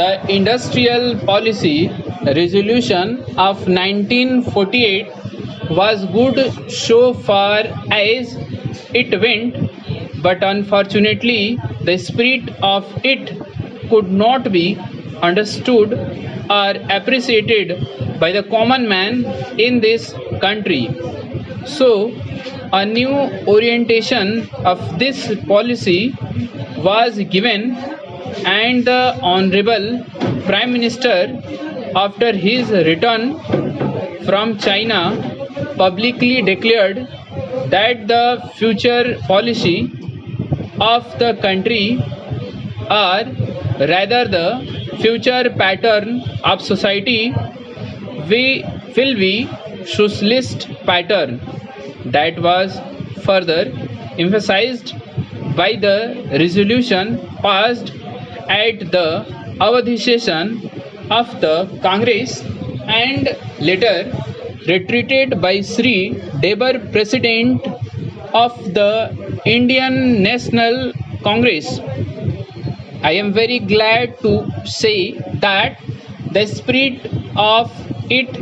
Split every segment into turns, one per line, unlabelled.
The Industrial Policy Resolution of 1948 was good so far as it went, but unfortunately, the spirit of it could not be understood or appreciated by the common man in this country. So, a new orientation of this policy was given, and the Honorable Prime Minister, after his return from China, publicly declared that the future policy of the country, or rather the future pattern of society, will be socialist pattern. That was further emphasized by the resolution passed at the Avadhi session of the Congress and later retreated by Sri Debar, President of the Indian National Congress. I am very glad to say that the spirit of it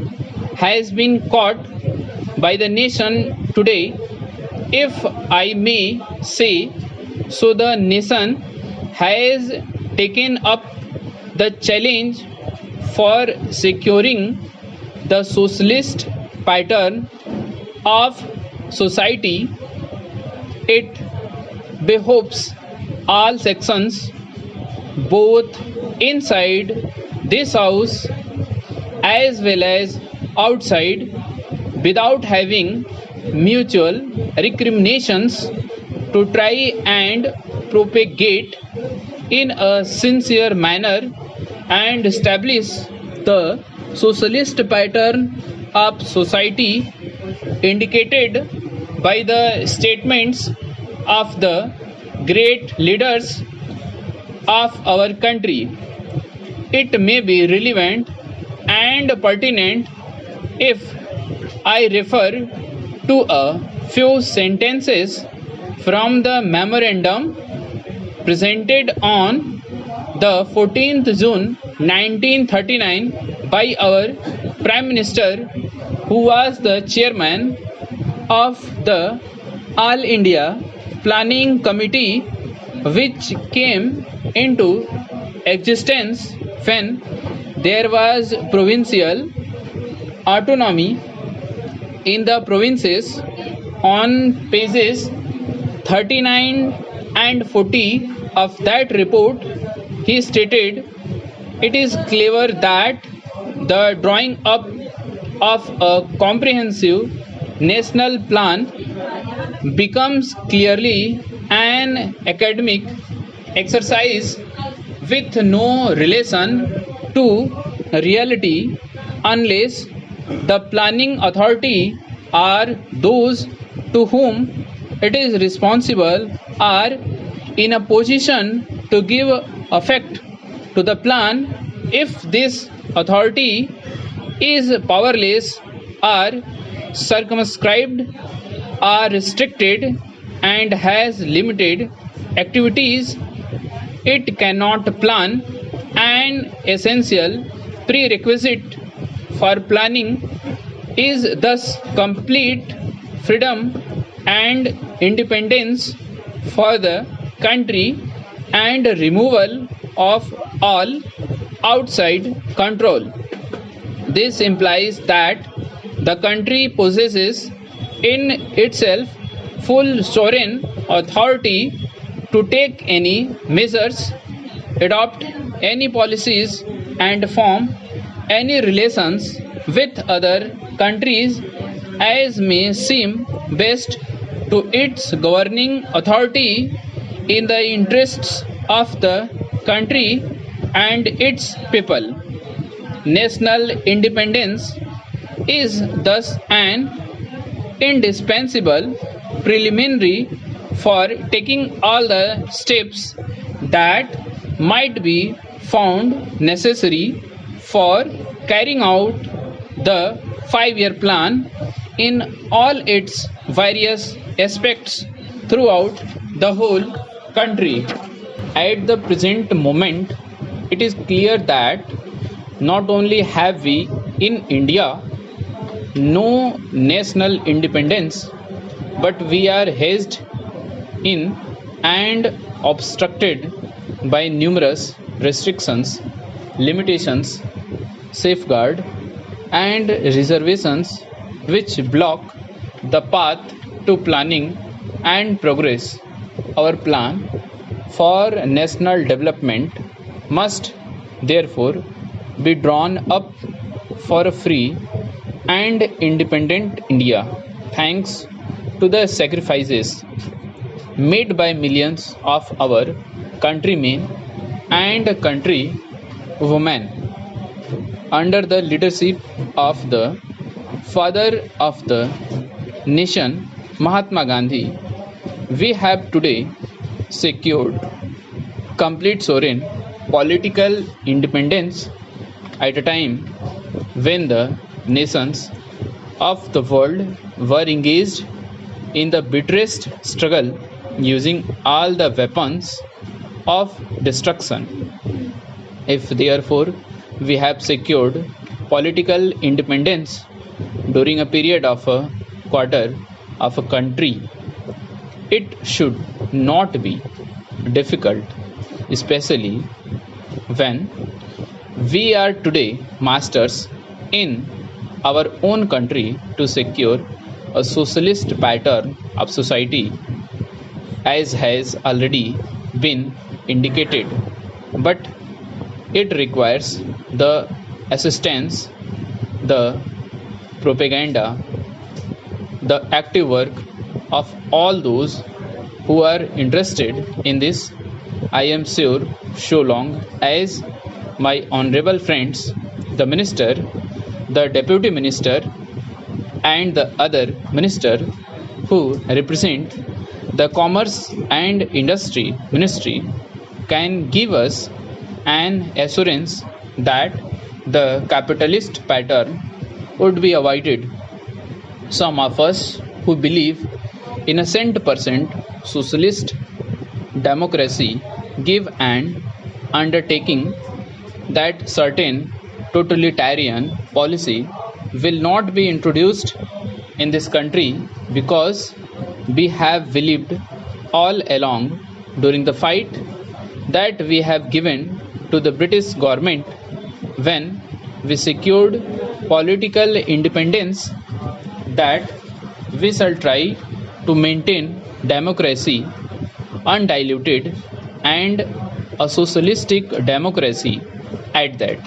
has been caught by the nation today. If I may say so, the nation has taken up the challenge for securing the socialist pattern of society. It behoves all sections, both inside this house as well as outside, without having mutual recriminations, to try and propagate in a sincere manner and establish the socialist pattern of society indicated by the statements of the great leaders of our country. It may be relevant and pertinent if I refer to a few sentences from the memorandum presented on the 14th June 1939 by our Prime Minister, who was the chairman of the All India Planning Committee, which came into existence when there was provincial autonomy in the provinces. On pages 39 and 40 of that report, he stated, "It is clear that the drawing up of a comprehensive national plan becomes clearly an academic exercise with no relation to reality unless the planning authority or those to whom it is responsible are in a position to give effect to the plan. If this authority is powerless or circumscribed or restricted and has limited activities, it cannot plan. An essential prerequisite for planning is thus complete freedom and independence for the country and removal of all outside control. This implies that the country possesses in itself full sovereign authority to take any measures, adopt any policies, and form any relations with other countries as may seem best to its governing authority in the interests of the country and its people. National independence is thus an indispensable preliminary for taking all the steps that might be found necessary for carrying out the 5-year plan in all its various aspects throughout the whole country. At the present moment, it is clear that not only have we in India no national independence, but we are hedged in and obstructed by numerous restrictions, limitations, safeguard, and reservations which block the path to planning and progress. Our plan for national development must therefore be drawn up for a free and independent India, thanks to the sacrifices made by millions of our countrymen and countrywomen under the leadership of the father of the nation, Mahatma Gandhi. We have today secured complete sovereign political independence at a time when the nations of the world were engaged in the bitterest struggle using all the weapons of destruction. If therefore we have secured political independence during a period of a quarter of a country, it should not be difficult, especially when we are today masters in our own country, to secure a socialist pattern of society, as has already been indicated. But it requires the assistance, the propaganda, the active work of all those who are interested in this. I am sure, so long as my honorable friends, the minister, the deputy minister, and the other minister who represent the commerce and industry ministry can give us an assurance that the capitalist pattern would be avoided. Some of us who believe in a cent percent socialist democracy give an undertaking that certain totalitarian policy will not be introduced in this country, because we have believed all along during the fight that we have given to the British government when we secured political independence, that we shall try to maintain democracy undiluted and a socialistic democracy at that.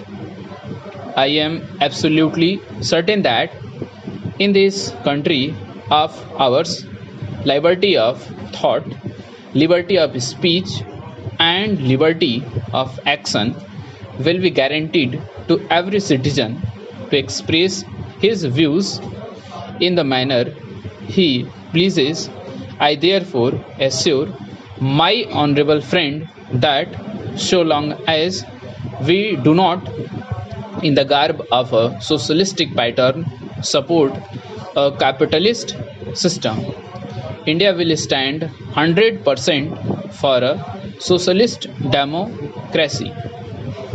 I am absolutely certain that in this country of ours, liberty of thought, liberty of speech, and liberty of action will be guaranteed to every citizen to express his views in the manner he pleases. I therefore assure my honorable friend that so long as we do not, in the garb of a socialistic pattern, support a capitalist system, India will stand 100% for a socialist democracy.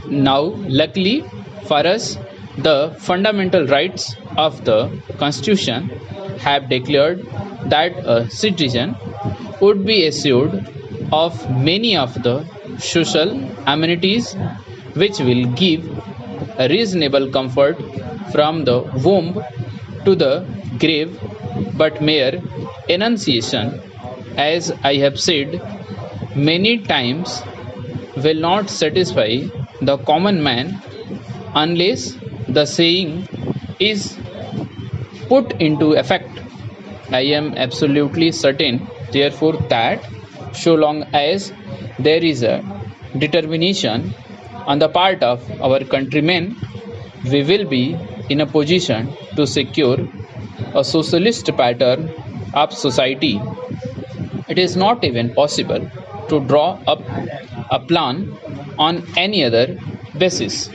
Now, luckily for us, the fundamental rights of the Constitution have declared that a citizen would be assured of many of the social amenities which will give a reasonable comfort from the womb to the grave, but mere enunciation, as I have said many times, will not satisfy the common man unless the saying is put into effect. I am absolutely certain, therefore, that so long as there is a determination on the part of our countrymen, we will be in a position to secure a socialist pattern of society. It is not even possible to draw up a plan on any other basis.